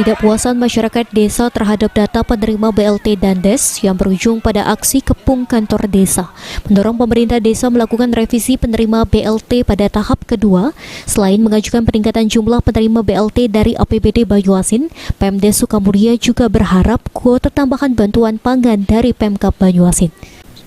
Ketidakpuasan masyarakat desa terhadap data penerima BLT dan DES yang berujung pada aksi kepung kantor desa mendorong pemerintah desa melakukan revisi penerima BLT pada tahap kedua. Selain mengajukan peningkatan jumlah penerima BLT dari APBD Banyuasin, Pemdes Sukamulya juga berharap kuota tambahan bantuan pangan dari Pemkab Banyuasin.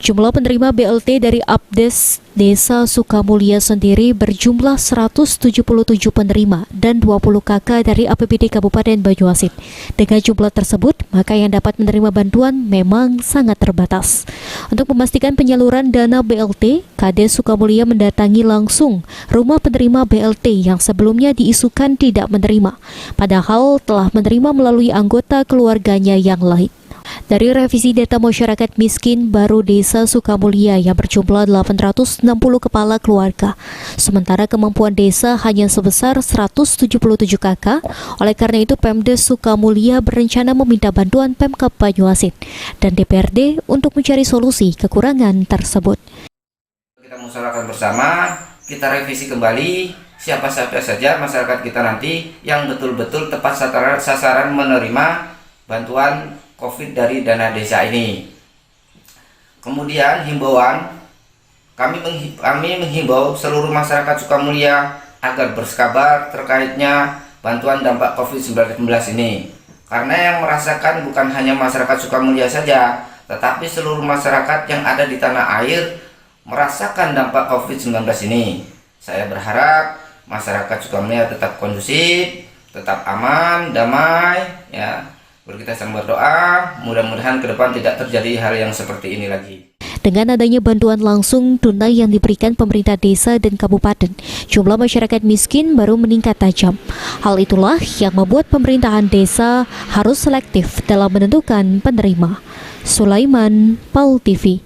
Jumlah penerima BLT dari APDES Desa Sukamulya sendiri berjumlah 177 penerima dan 20 KK dari APBD Kabupaten Banyuasin. Dengan jumlah tersebut, maka yang dapat menerima bantuan memang sangat terbatas. Untuk memastikan penyaluran dana BLT, Kades Sukamulya mendatangi langsung rumah penerima BLT yang sebelumnya diisukan tidak menerima, padahal telah menerima melalui anggota keluarganya yang lain. Dari revisi data masyarakat miskin baru Desa Sukamulya yang berjumlah 860 kepala keluarga, sementara kemampuan desa hanya sebesar 177 KK. Oleh karena itu, Pemdes Sukamulya berencana meminta bantuan Pemkab Banyuasin dan DPRD untuk mencari solusi kekurangan tersebut. Kita musyawarahkan bersama, kita revisi kembali siapa-siapa saja masyarakat kita nanti yang betul-betul tepat sasaran menerima bantuan COVID dari dana desa ini. Kemudian himbauan, kami menghimbau seluruh masyarakat Sukamulya agar bersabar terkaitnya bantuan dampak COVID-19 ini. Karena yang merasakan bukan hanya masyarakat Sukamulya saja, tetapi seluruh masyarakat yang ada di tanah air merasakan dampak COVID-19 ini. Saya berharap masyarakat Sukamulya tetap kondusif, tetap aman, damai, ya. Kita sama berdoa, mudah-mudahan ke depan tidak terjadi hal yang seperti ini lagi. Dengan adanya bantuan langsung tunai yang diberikan pemerintah desa dan kabupaten, jumlah masyarakat miskin baru meningkat tajam. Hal itulah yang membuat pemerintahan desa harus selektif dalam menentukan penerima. Sulaiman, PAL TV.